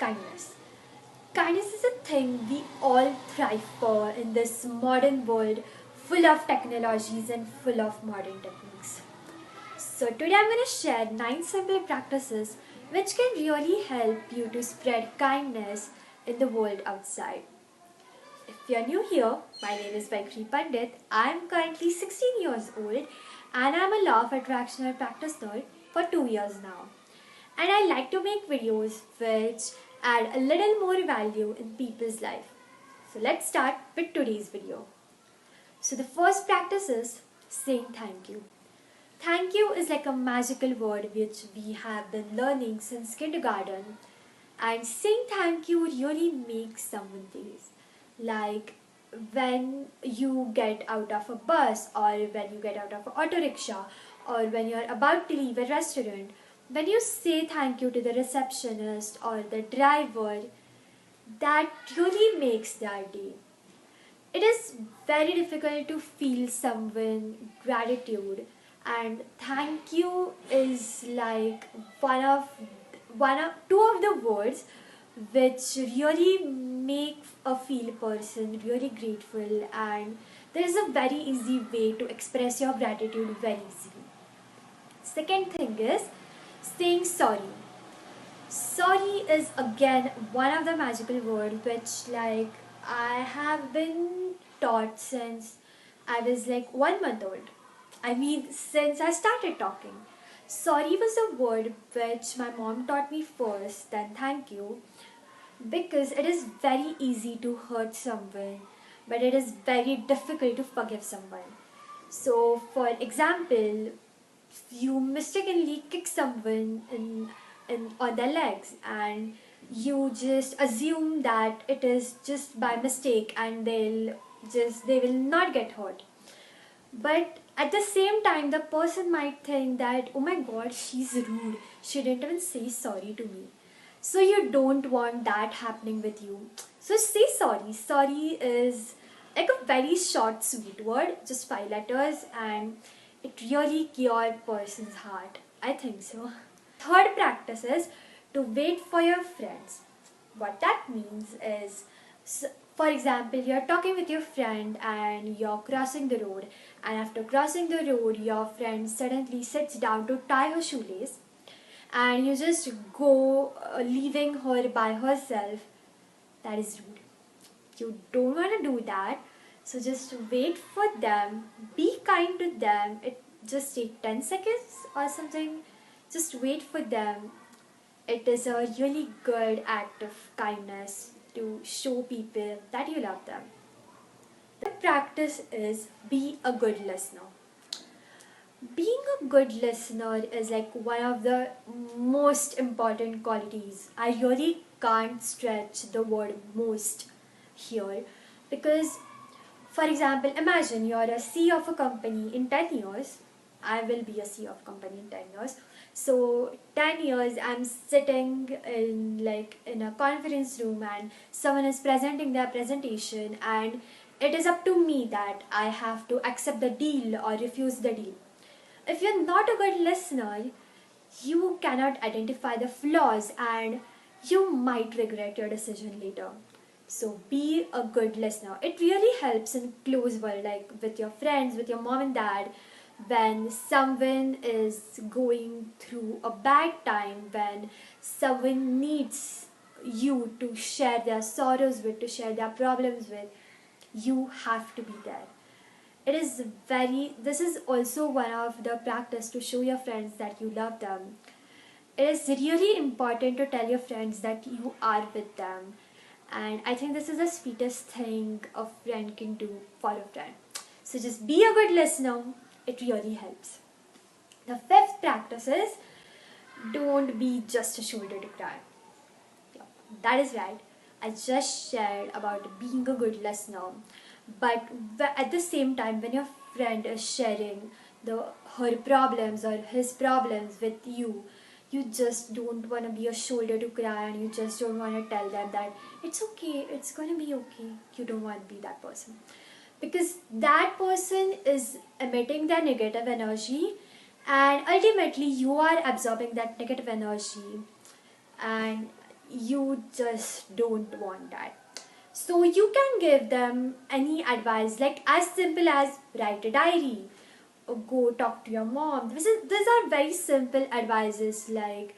kindness. Kindness is a thing we all thrive for in this modern world full of technologies and full of modern techniques. So, today I'm going to share 9 simple practices which can really help you to spread kindness in the world outside. If you're new here, my name is Vaikri Pandit. I'm currently 16 years old and I'm a law of attraction practitioner for 2 years now. And I like to make videos which add a little more value in people's life. So let's start with today's video. So the first practice is saying thank you. Thank you is like a magical word which we have been learning since kindergarten, and saying thank you really makes someone days. Like when you get out of a bus, or when you get out of an auto rickshaw, or when you're about to leave a restaurant, when you say thank you to the receptionist or the driver, that really makes their day. It is very difficult to feel someone gratitude, and thank you is like one of two of the words which really make a feel person really grateful, and there is a very easy way to express your gratitude very easily. Second thing is saying sorry. Sorry is again one of the magical words which like I have been taught since I was like 1 month old. I mean since I started talking. Sorry was a word which my mom taught me first, then thank you, because it is very easy to hurt someone, but it is very difficult to forgive someone. So, for example, you mistakenly kick someone in on their legs, and you just assume that it is just by mistake and they will not get hurt. But at the same time, the person might think that, oh my god, she's rude. She didn't even say sorry to me. So you don't want that happening with you. So say sorry. Sorry is like a very short, sweet word, just 5 letters, and it really cures person's heart. I think so. Third practice is to wait for your friends. What that means is, for example, you're talking with your friend and you're crossing the road, and after crossing the road, your friend suddenly sits down to tie her shoelace, and you just go leaving her by herself. That is rude. You don't want to do that. So just wait for them, be kind to them. It just take 10 seconds or something. Just wait for them. It is a really good act of kindness to show people that you love them. The practice is be a good listener. Being a good listener is like one of the most important qualities. I really can't stretch the word most here, because, for example, imagine you're a CEO of a company in 10 years. I will be a CEO of company in 10 years. So 10 years I'm sitting in a conference room and someone is presenting their presentation, and it is up to me that I have to accept the deal or refuse the deal. If you're not a good listener, you cannot identify the flaws and you might regret your decision later. So be a good listener. It really helps in close world, like with your friends, with your mom and dad, when someone is going through a bad time, when someone needs you to share their sorrows with, to share their problems with, you have to be there. This is also one of the practice to show your friends that you love them. It is really important to tell your friends that you are with them, and I think this is the sweetest thing a friend can do for a friend. So just be a good listener. It really helps. The fifth practice is don't be just a shoulder to cry. Yeah, that is right. I just shared about being a good listener, but at the same time, when your friend is sharing her problems or his problems with you, you just don't want to be a shoulder to cry, and you just don't want to tell them that it's okay, it's gonna be okay. You don't want to be that person, because that person is emitting their negative energy, and ultimately you are absorbing that negative energy, and you just don't want that. So you can give them any advice, like as simple as write a diary, or go talk to your mom. These are very simple advices, like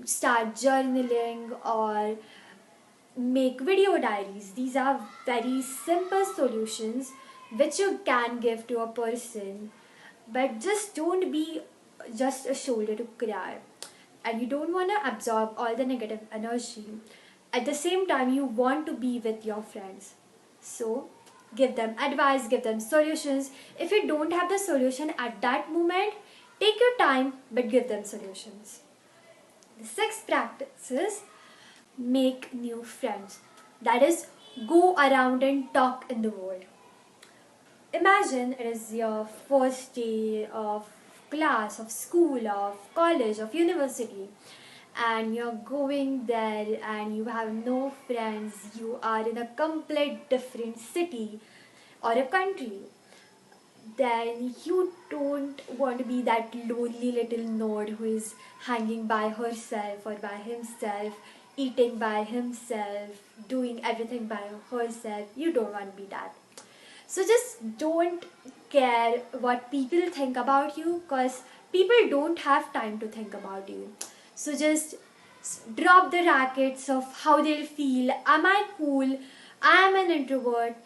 start journaling or make video diaries. These are very simple solutions which you can give to a person, but just don't be just a shoulder to cry, and you don't want to absorb all the negative energy. At the same time, you want to be with your friends, so give them advice, give them solutions. If you don't have the solution at that moment, take your time, but give them solutions. The sixth practice is make new friends. That is, go around and talk in the world. Imagine it is your first day of class, of school, of college, of university, and you're going there and you have no friends. You are in a complete different city or a country. Then you don't want to be that lonely little nerd who is hanging by herself or by himself, eating by himself, doing everything by herself. You don't want to be that. So just don't care what people think about you, because people don't have time to think about you. So just drop the rackets of how they'll feel. Am I cool? I am an introvert.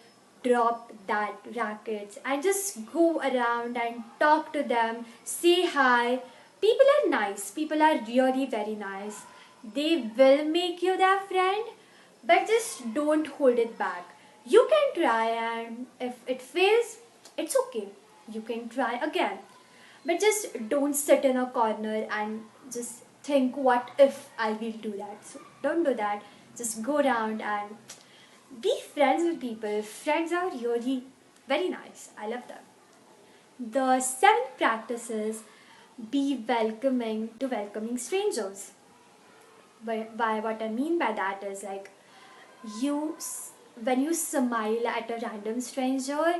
Drop that rackets and just go around and talk to them. Say hi. People are nice. People are really very nice. They will make you their friend, but just don't hold it back. You can try, and if it fails, it's okay. You can try again. But just don't sit in a corner and just think, what if I will do that? So don't do that. Just go around and be friends with people. Friends are really very nice. I love them. The seventh practice is be welcoming to welcoming strangers. By what I mean by that is, like, you when you smile at a random stranger,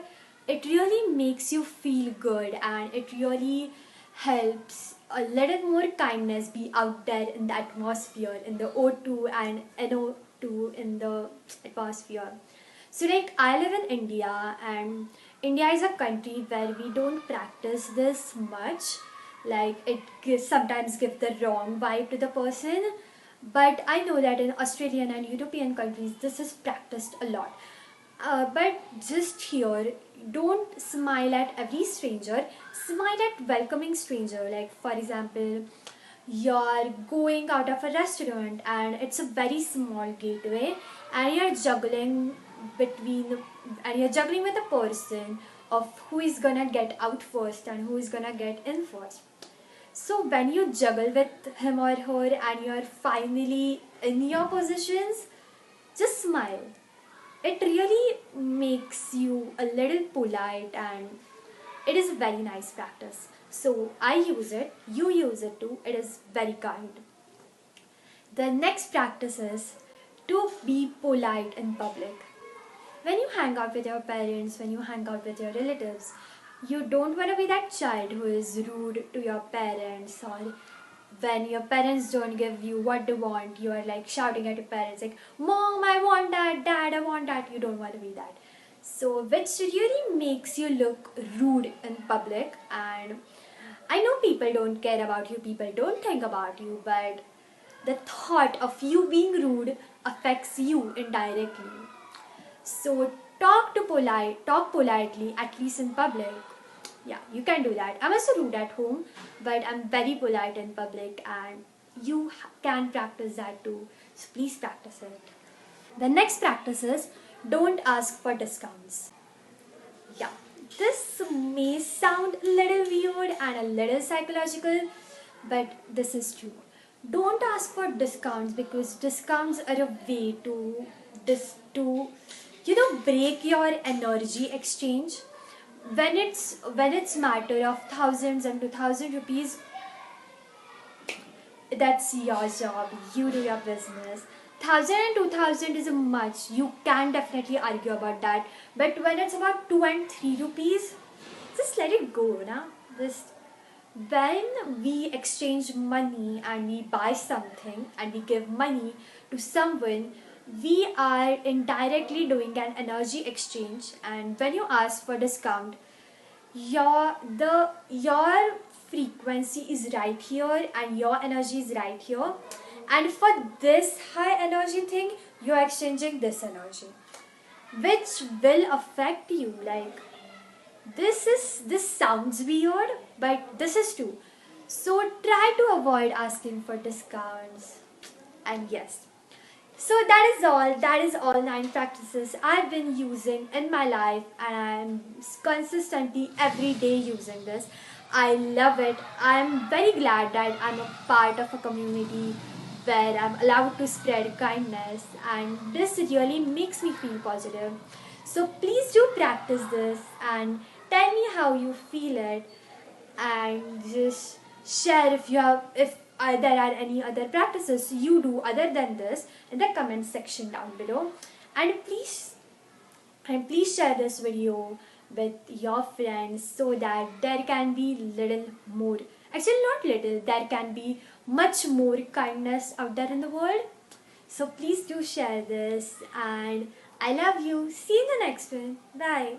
it really makes you feel good, and it really helps a little more kindness be out there in the atmosphere, in the O2 and NO2 in the atmosphere. So, like, I live in India, and India is a country where we don't practice this much. Like, sometimes give the wrong vibe to the person, but I know that in Australian and European countries this is practiced a lot. But just here, don't smile at every stranger. Smile at welcoming stranger. Like, for example, you're going out of a restaurant and it's a very small gateway, and between you're juggling with a person of who is gonna get out first and who is gonna get in first. So when you juggle with him or her and you're finally in your positions, just smile. It really makes you a little polite, and it is a very nice practice. So I use it, you use it too. It is very kind. The next practice is to be polite in public. When you hang out with your parents, when you hang out with your relatives, you don't want to be that child who is rude to your parents, or when your parents don't give you what they want, you are like shouting at your parents like, Mom, I want that, Dad, I want that. You don't want to be that. So, which really makes you look rude in public. And I know people don't care about you, people don't think about you, but the thought of you being rude affects you indirectly. So talk politely, at least in public. Yeah, you can do that. I'm also rude at home, but I'm very polite in public, and you can practice that too. So please practice it. The next practice is don't ask for discounts. Yeah, this may sound a little weird and a little psychological, but this is true. Don't ask for discounts, because discounts are a way to to break your energy exchange. When it's matter of thousands and 2,000 rupees, that's your job. You do your business. 1,000 and 2,000 is a much. You can definitely argue about that. But when it's about 2 and 3 rupees, just let it go, na. Just when we exchange money and we buy something and we give money to someone, we are indirectly doing an energy exchange. And when you ask for discount, your frequency is right here and your energy is right here, and for this high energy thing you're exchanging this energy, which will affect you. Like, this sounds weird, but this is true. So try to avoid asking for discounts. And yes, so that is all 9 practices I've been using in my life, and I'm consistently every day using this. I love it. I'm very glad that I'm a part of a community where I'm allowed to spread kindness, and this really makes me feel positive. So please do practice this and tell me how you feel it, and just share if you have, if there are any other practices you do other than this in the comment section down below. And please share this video with your friends so that there can be little more, actually not little, there can be much more kindness out there in the world. So please do share this, and I love you. See you in the next one. Bye.